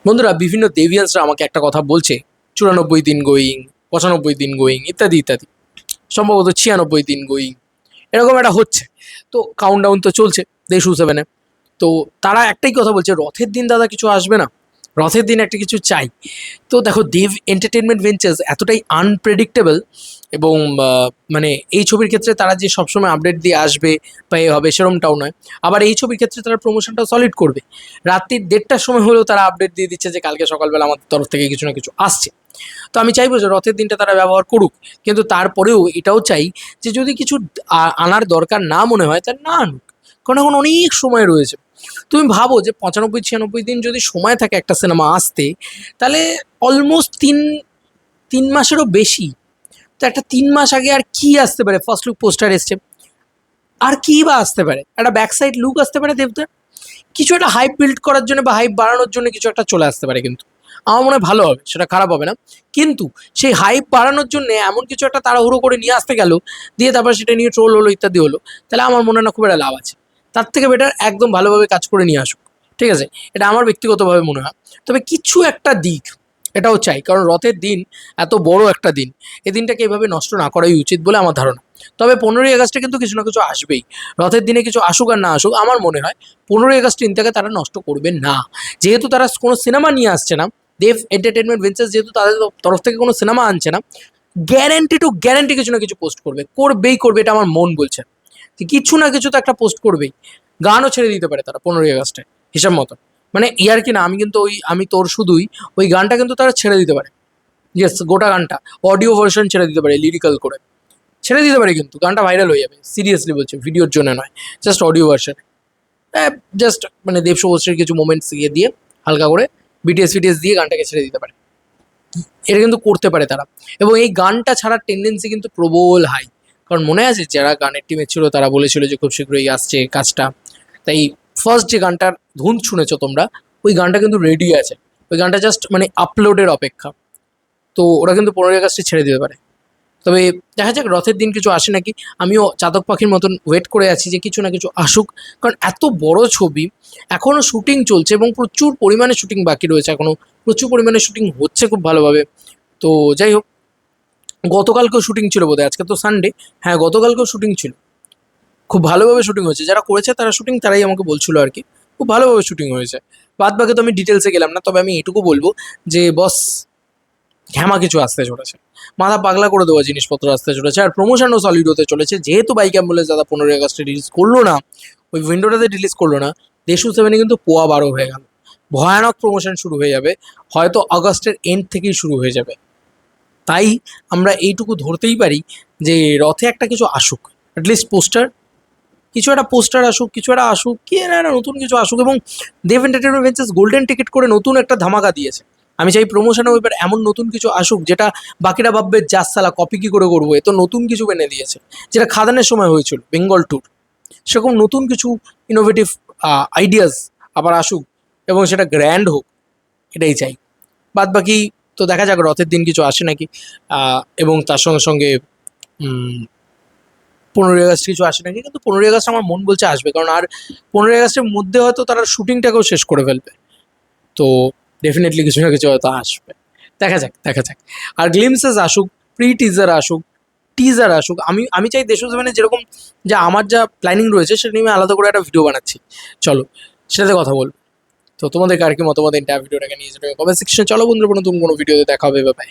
বন্ধুরা বিভিন্ন দেভিয়ান্সরা আমাকে একটা কথা বলছে, 94 দিন গোয়িং, 95 দিন গোয়িং, ইত্যাদি ইত্যাদি, সম্ভবত 96 দিন গোয়িং, এরকম একটা হচ্ছে। তো কাউন্টডাউন তো চলছে দেশু সেভেনে। তো তারা একটাই কথা বলছে, রথের দিন দাদা কিছু আসবে না, রথের দিন একটা কিছু চাই। তো দেখো, দেব এন্টারটেনমেন্ট ভেঞ্চার্স এতটাই আনপ্রেডিক্টেবল এবং মানে এই ছবির ক্ষেত্রে তারা যে সবসময় আপডেট দিয়ে আসবে বা এ হবে সেরমটাও নয়। আবার এই ছবির ক্ষেত্রে তারা প্রমোশনটাও সলিড করবে। রাত্রির 1:30টার সময় হলেও তারা আপডেট দিয়ে দিচ্ছে যে কালকে সকালবেলা আমাদের তরফ থেকে কিছু না কিছু আসছে। তো আমি চাইবো যে রথের দিনটা তারা ব্যবহার করুক, কিন্তু তারপরেও এটাও চাই যে যদি কিছু আনার দরকার না মনে হয় তাহলে না আনুক, কারণ এখন অনেক সময় রয়েছে। তুমি ভাবো যে 95-96 দিন যদি সময় থাকে একটা সিনেমা আসতে, তাহলে অলমোস্ট তিন তিন মাসেরও বেশি। তো একটা 3 মাস আগে আর কি আসতে পারে? ফার্স্ট লুক পোস্টার এসছে, আর কি বা আসতে পারে? একটা ব্যাক সাইড লুক আসতে পারে দেবদার, কিছু একটা হাইপ বিল্ড করার জন্য বা হাইপ বাড়ানোর জন্য কিছু একটা চলে আসতে পারে। কিন্তু আমার মনে হয় ভালো হবে, সেটা খারাপ হবে না। কিন্তু সেই হাইপ বাড়ানোর জন্য এমন কিছু একটা তাড়াহুড়ো করে নিয়ে আসতে গেল, দিয়ে তারপর সেটা নিয়ে ট্রোল হলো ইত্যাদি হলো, তাহলে আমার মনে হয় না খুব একটা লাভ আছে। তার থেকে বেটার একদম ভালোভাবে কাজ করে নিয়ে আসুক, ঠিক আছে? এটা আমার ব্যক্তিগতভাবে মনে হয়। তবে কিছু একটা দিক এটাও চাই, কারণ রথের দিন এত বড় একটা দিন, এই দিনটাকে এভাবে নষ্ট না করাই উচিত বলে আমার ধারণা। তবে 15ই আগস্টে কিন্তু কিছু না কিছু আসবেই। রথের দিনে কিছু আসুক আর না আসুক, আমার মনে হয় 15ই আগস্ট দিনটাকে তারা নষ্ট করবে না। যেহেতু তারা কোনো সিনেমা নিয়ে আসছে না, দেব এন্টারটেনমেন্ট ভেঞ্চার্স যেহেতু তাদের তরফ থেকে কোনো সিনেমা আনছে না, গ্যারেন্টি টু গ্যারেন্টি কিছু না কিছু পোস্ট করবে, করবেই করবে, এটা আমার মন বলছে যে কিছু না কিছু তো একটা পোস্ট করবেই। গানও ছেড়ে দিতে পারে তারা 15ই আগস্টে, হিসাব মতো। মানে ইয়ার কি না, আমি কিন্তু আমি তোর শুধুই ওই গানটা কিন্তু তারা ছেড়ে দিতে পারে। ইয়েস, গোটা গানটা অডিও ভার্সন ছেড়ে দিতে পারে, লিরিক্যাল করে ছেড়ে দিতে পারে, কিন্তু গানটা ভাইরাল হয়ে যাবে। সিরিয়াসলি বলছি, ভিডিওর জন্য নয়, জাস্ট অডিও ভার্সনে। জাস্ট মানে দেব শুভশ্রীর কিছু মোমেন্টস ইয়ে দিয়ে হালকা করে বিটিএস ফিটিএস দিয়ে গানটাকে ছেড়ে দিতে পারে। এটা কিন্তু করতে পারে তারা। এবং এই গানটা ছাড়ার টেন্ডেন্সি কিন্তু প্রবল হাই, কারণ মনে আছে যারা গানের টিমে ছিল তারা বলেছিল যে খুব শীঘ্রই আসছে কাজটা। তাই ফার্স্ট যে গানটার ধুন শুনেছো তোমরা, ওই গানটা কিন্তু রেডি আছে। ওই গানটা জাস্ট মানে আপলোডের অপেক্ষা। তো ওরা কিন্তু 15ই আগস্টে ছেড়ে দিতে পারে। তবে দেখা যাক রথের দিন কিছু আসে নাকি। আমিও চাতক পাখির মতন ওয়েট করে আছি যে কিছু না কিছু আসুক, কারণ এত বড় ছবি, এখনও শুটিং চলছে এবং প্রচুর পরিমাণে শুটিং বাকি রয়েছে, এখনও প্রচুর পরিমাণে শুটিং হচ্ছে খুব ভালোভাবে। তো যাই হোক, গতকালকেও শুটিং ছিল বোধহয়, আজকে তো সানডে। হ্যাঁ, গতকালকেও শুটিং ছিল, খুব ভালোভাবে শুটিং হয়েছে। যারা করেছে তারা শুটিং, তারাই আমাকে বলছিল আর কি, খুব ভালোভাবে শুটিং হয়েছে। বাদ বাকি তো আমি ডিটেলসে গেলাম না, তবে আমি এটুকু বলবো যে বস, ঘ্যামা কিছু আসতে চলেছে, মাথা পাগলা করে দেওয়া জিনিসপত্র আসতে চলেছে, আর প্রমোশনও সলিড হতে চলেছে। যেহেতু বাইক অ্যাম্বুলেন্স দাদা 15ই আগস্টে রিলিজ করলো না, ওই উইন্ডোটাতে রিলিজ করলো না, দেশু সেভেনে কিন্তু পোয়া 12 হয়ে গেল। ভয়ানক প্রমোশন শুরু হয়ে যাবে, হয়তো আগস্টের এন্ড থেকেই শুরু হয়ে যাবে। তাই আমরা এইটুকু ধরতেই পারি যে রথে একটা কিছু আসুক, অ্যাটলিস্ট পোস্টার, কিছু একটা পোস্টার আসুক, কিছু একটা আসুক, কি না একটা নতুন কিছু আসুক। এবং দেব এন্টারটেনমেন্ট ভেঞ্চার্স গোল্ডেন টিকিট করে নতুন একটা ধামাকা দিয়েছে। আমি চাই প্রমোশনে এবার এমন নতুন কিছু আসুক যেটা বাকিরা ভাববে জাস সালা কপি কি করে করবো, এ তো নতুন কিছু এনে দিয়েছে। যেটা খাদানের সময় হয়েছিল বেঙ্গল ট্যুর, সেরকম নতুন কিছু ইনোভেটিভ আইডিয়াস আবার আসুক, এবং সেটা গ্র্যান্ড হোক, এটাই চাই। বাদ বাকি তো দেখা যাক রথের দিন কিছু আসে নাকি, এবং তার সঙ্গে সঙ্গে 15ই আগস্ট কিছু আসে নাকি। কিন্তু 15ই আগস্ট আমার মন বলছে আসবে, কারণ আর 15ই আগস্টের মধ্যে হয়তো তারা শুটিংটাকেও শেষ করে ফেলবে। তো ডেফিনেটলি কিছু না কিছু হয়তো আসবে, দেখা যাক দেখা যাক। আর গ্লিমসেস আসুক, প্রি টিজার আসুক, টিজার আসুক। আমি চাই দেশ সেভেনে যেরকম, যে আমার যা প্ল্যানিং রয়েছে সেটা নিয়ে আমি আলাদা করে একটা ভিডিও বানাচ্ছি, চলো সেটাতে কথা বলবো। তো তোমাদের আর কি মতামত এন্টায়ার ভিডিওটাকে নিয়ে, যেটা কমেন্ট সেকশনে। চলো বন্ধুরা, নতুন কোনো ভিডিওতে দেখা হবে, বাই।